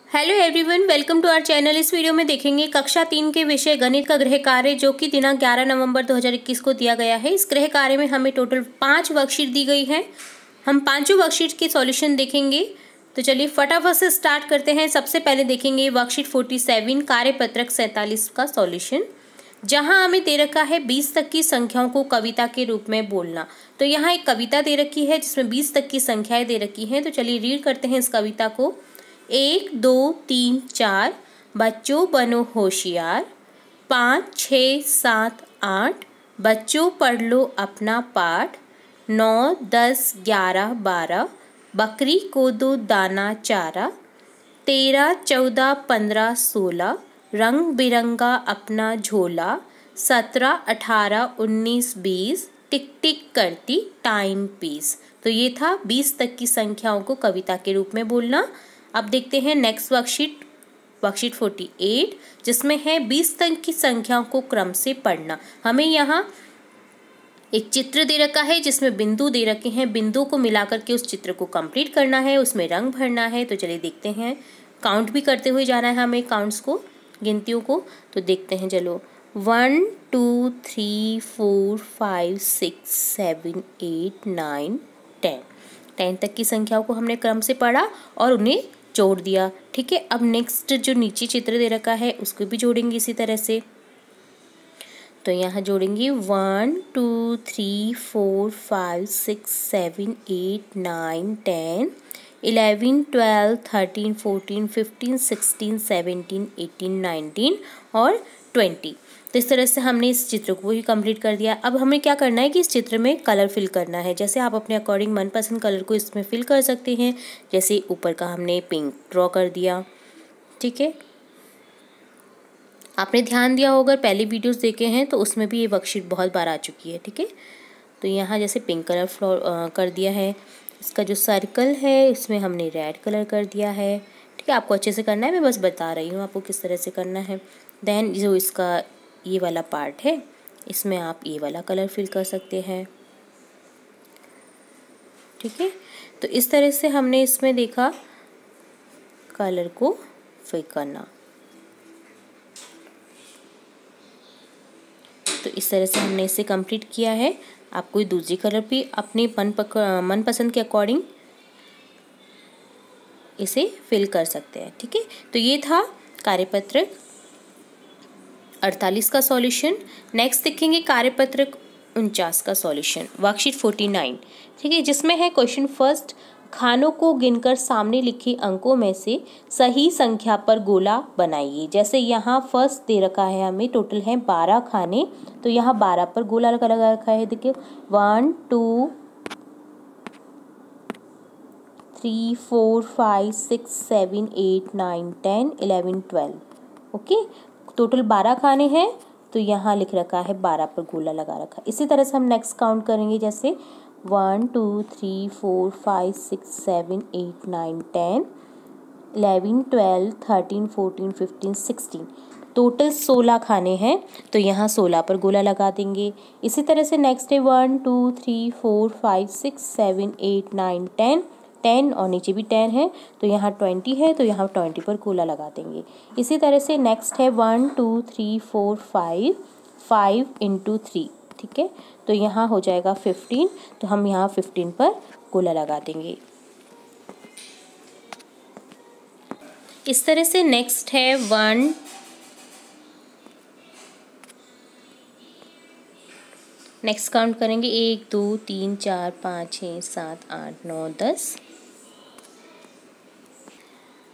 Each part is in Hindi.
Hello everyone, welcome to our channel. इस वीडियो में देखेंगे कक्षा 3 के विषय गणित का गृह कार्य जो कि दिनांक 11 नवंबर 2021 को दिया गया है। इस गृह कार्य में हमें टोटल 5 वर्कशीट दी गई हैं। हम पांचों वर्कशीट के सॉल्यूशन देखेंगे। तो चलिए फटाफट से स्टार्ट करते हैं। सबसे पहले देखेंगे वर्कशीट 47 कार्यपत्रक 47 का सॉल्यूशन, जहां हमें दे रखा है 20 तक की संख्याओं को कविता के रूप में बोलना। तो यहाँ एक कविता दे रखी है जिसमें 20 तक की संख्याएं दे रखी हैं। तो चलिए रीड करते हैं इस कविता को। 1 2 3 4 बच्चों बनो होशियार, 5 6 7 8 बच्चों पढ़ लो अपना पाठ, 9 10 11 12 बकरी को दो दाना चारा, 13 14 15 16 रंग बिरंगा अपना झोला, 17 18 19 20 टिक टिक करती टाइम पीस। तो ये था 20 तक की संख्याओं को कविता के रूप में बोलना। अब देखते हैं नेक्स्ट वर्कशीट 48, जिसमें है 20 तक की संख्याओं को क्रम से पढ़ना। हमें यहाँ एक चित्र दे रखा है जिसमें बिंदु दे रखे हैं। बिंदु को मिलाकर के उस चित्र को कंप्लीट करना है, उसमें रंग भरना है। तो चलिए देखते हैं, काउंट भी करते हुए जाना है हमें, काउंट्स को, गिनतियों को। तो देखते हैं, चलो 1 2 3 4 5 6 7 8 9 10 तक की संख्याओं को हमने क्रम से पढ़ा और उन्हें जोड़ दिया। ठीक है, अब नेक्स्ट जो नीचे चित्र दे रखा है उसको भी जोड़ेंगे इसी तरह से। तो यहाँ जोड़ेंगे 1 2 3 4 5 6 7 8 9 10 11 12 13 14 15 16 17 18 19 और 20। तो इस तरह से हमने इस चित्र को ही कंप्लीट कर दिया। अब हमें क्या करना है कि इस चित्र में कलर फिल करना है। जैसे आप अपने अकॉर्डिंग मनपसंद कलर को इसमें फिल कर सकते हैं। जैसे ऊपर का हमने पिंक ड्रॉ कर दिया। ठीक है, आपने ध्यान दिया होगा, पहले वीडियोस देखे हैं तो उसमें भी ये वर्कशीट बहुत बार आ चुकी है। ठीक है, तो यहाँ जैसे पिंक कलर कर दिया है। इसका जो सर्कल है इसमें हमने रेड कलर कर दिया है। ठीक है, आपको अच्छे से करना है, मैं बस बता रही हूँ आपको किस तरह से करना है। देन जो इसका ये वाला पार्ट है इसमें आप ये वाला कलर फिल कर सकते हैं। ठीक है, तो इस तरह से हमने इसमें देखा कलर को फिल करना। तो इस तरह से हमने इसे कंप्लीट किया है। आप कोई दूसरी कलर भी अपने मनपसंद के अकॉर्डिंग इसे फिल कर सकते हैं। ठीक है, तो ये था कार्यपत्रक 48 का सॉल्यूशन। नेक्स्ट देखेंगे कार्यपत्रक 49 का सॉल्यूशन, वर्कशीट 49। ठीक है, जिसमें है क्वेश्चन फर्स्ट, खानों को गिनकर सामने लिखे अंकों में से सही संख्या पर गोला बनाइए। जैसे यहाँ फर्स्ट दे रखा है, हमें टोटल है 12 खाने। तो यहाँ 12 पर गोला लगा रखा है। देखिए 1 2 3 4 5 6 7 8 9 10 11 12। ओके, टोटल 12 खाने हैं। तो यहाँ लिख रखा है 12 पर गोला लगा रखा है। इसी तरह से हम नेक्स्ट काउंट करेंगे। जैसे 1 2 3 4 5 6 7 8 9 10 11 12 13 14 15 16। टोटल 16 खाने हैं। तो यहाँ 16 पर गोला लगा देंगे। इसी तरह से नेक्स्ट है 1 2 3 4 5 6 7 8 9 10 और नीचे भी 10 है। तो यहाँ 20 है, तो यहाँ 20 पर गोला लगा देंगे। इसी तरह से नेक्स्ट है 1 2 3 4 5 इंटू 3। ठीक है, तो यहाँ हो जाएगा 15। तो हम यहाँ 15 पर गोला लगा देंगे। इस तरह से नेक्स्ट है 1 नेक्स्ट काउंट करेंगे 1 2 3 4 5 6 7 8 9 10।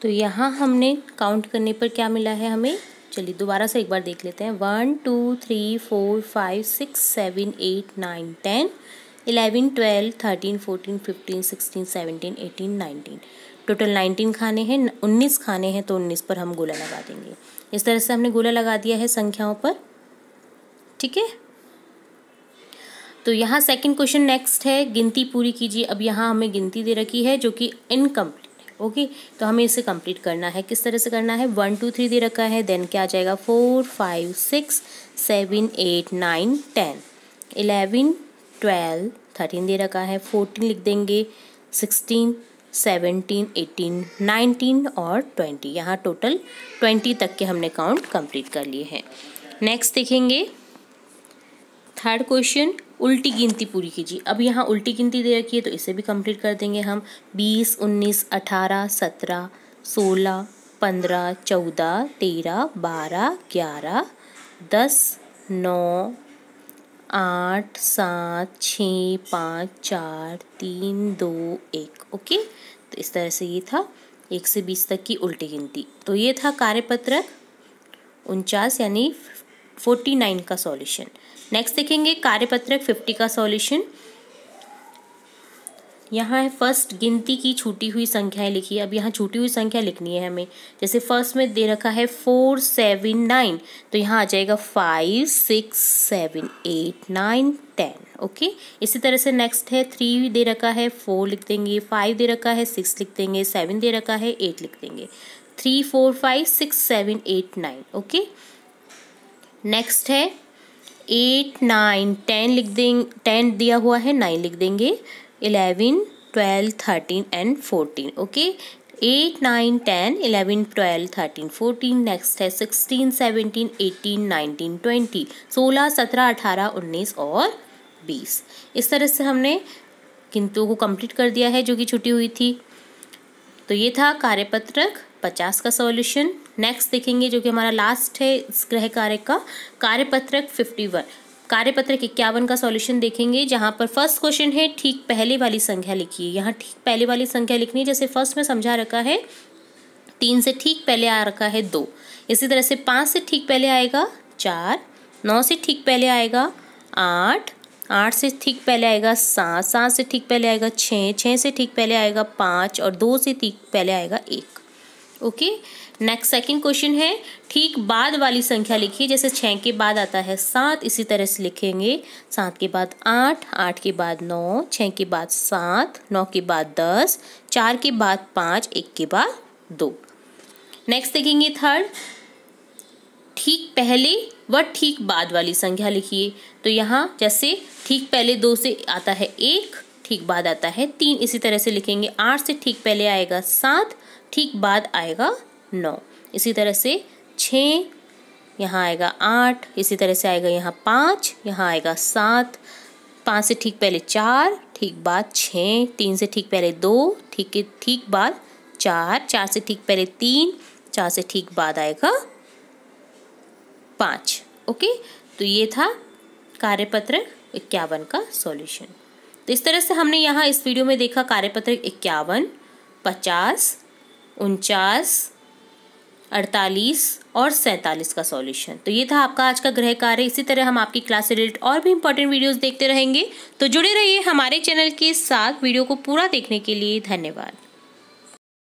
तो यहाँ हमने काउंट करने पर क्या मिला है हमें, चलिए दोबारा से एक बार देख लेते हैं। 1 2 3 4 5 6 7 8 9 10 11 12 13 14 15 16 17 18 19। टोटल 19 खाने हैं, 19 खाने हैं। तो 19 पर हम गोला लगा देंगे। इस तरह से हमने गोला लगा दिया है संख्याओं पर। ठीक है, तो यहाँ सेकंड क्वेश्चन नेक्स्ट है, गिनती पूरी कीजिए। अब यहाँ हमें गिनती दे रखी है जो कि इनकम्प्लीट है। ओके, तो हमें इसे कंप्लीट करना है। किस तरह से करना है, 1 2 3 दे रखा है, देन क्या आ जाएगा 4 5 6 7 8 9 10 11 12 13 दे रखा है, 14 लिख देंगे, 16 17, 18, 19 और 20। यहाँ टोटल 20 तक के हमने काउंट कंप्लीट कर लिए हैं। नेक्स्ट देखेंगे थर्ड क्वेश्चन, उल्टी गिनती पूरी कीजिए। अब यहाँ उल्टी गिनती दे रखी है तो इसे भी कंप्लीट कर देंगे हम। 20, 19, 18, 17, 16, 15, 14, 13, 12, 11, 10, 9, 8, 7, 6, 5, 4, 3, 2, 1। ओके, तो इस तरह से ये था 1 से 20 तक की उल्टी गिनती। तो ये था कार्यपत्रक 49 यानी 49 का सॉल्यूशन। नेक्स्ट देखेंगे कार्यपत्रक 50 का सॉल्यूशन। यहाँ है फर्स्ट, गिनती की छूटी हुई संख्याएं लिखिए। अब यहाँ छूटी हुई संख्या लिखनी है हमें। जैसे फर्स्ट में दे रखा है 4, 7, 9, तो यहाँ आ जाएगा 5, 6, 7, 8, 9, 10। ओके, इसी तरह से नेक्स्ट है 3 दे रखा है 4 लिख देंगे, 5 दे रखा है 6 लिख देंगे, 7 दे रखा है 8 लिख देंगे। 3, 4, 5, 6, 7, 8, 9। ओके, नेक्स्ट है 8, 9, 10 लिख देंगे, 10 दिया हुआ है 9 लिख देंगे, 11, 12, 13 एंड 14। ओके, 8, 9, 10, 11, 12, 13, 14। नेक्स्ट है 16, 17, 18, 19, 20, 16, 17, 18, 19 और 20। इस तरह से हमने गिनतियों को कंप्लीट कर दिया है जो कि छुटी हुई थी। तो ये था कार्यपत्रक 50 का सॉल्यूशन। नेक्स्ट देखेंगे जो कि हमारा लास्ट है इस गृह कार्य का, कार्यपत्रक 51। कार्यपत्रक 51 का सॉल्यूशन देखेंगे, जहाँ पर फर्स्ट क्वेश्चन है ठीक पहले वाली संख्या लिखिए। यहाँ ठीक पहले वाली संख्या लिखनी है। जैसे फर्स्ट में समझा रखा है 3 से ठीक पहले आ रखा है 2, इसी तरह से 5 से ठीक पहले आएगा 4, 9 से ठीक पहले आएगा 8, 8 से ठीक पहले आएगा 7, 7 से ठीक पहले आएगा 6, 6 से ठीक पहले आएगा 5 और 2 से ठीक पहले आएगा 1। ओके, नेक्स्ट सेकंड क्वेश्चन है ठीक बाद वाली संख्या लिखिए। जैसे 6 के बाद आता है 7, इसी तरह से लिखेंगे 7 के बाद 8, 8 के बाद 9, 6 के बाद 7, 9 के बाद 10, 4 के बाद 5, 1 के बाद 2। नेक्स्ट देखेंगे थर्ड, ठीक पहले व ठीक बाद वाली संख्या लिखिए। तो यहाँ जैसे ठीक पहले 2 से आता है 1, ठीक बाद आता है 3, इसी तरह से लिखेंगे। 8 से ठीक पहले आएगा 7, ठीक बाद आएगा 9, इसी तरह से 6, यहाँ आएगा 8, इसी तरह से आएगा यहाँ 5, यहाँ आएगा 7, 5 से ठीक पहले 4, ठीक बाद 6, 3 से ठीक पहले 2, ठीक बाद 4, 4 से ठीक पहले 3, 4 से ठीक बाद आएगा 5। ओके, तो ये था कार्यपत्रक 51 का सॉल्यूशन। तो इस तरह से हमने यहाँ इस वीडियो में देखा कार्यपत्रक 51, 50, 49, 48 और 47 का सॉल्यूशन। तो ये था आपका आज का गृह कार्य। इसी तरह हम आपकी क्लास से रिलेटेड और भी इंपॉर्टेंट वीडियोस देखते रहेंगे, तो जुड़े रहिए हमारे चैनल के साथ। वीडियो को पूरा देखने के लिए धन्यवाद।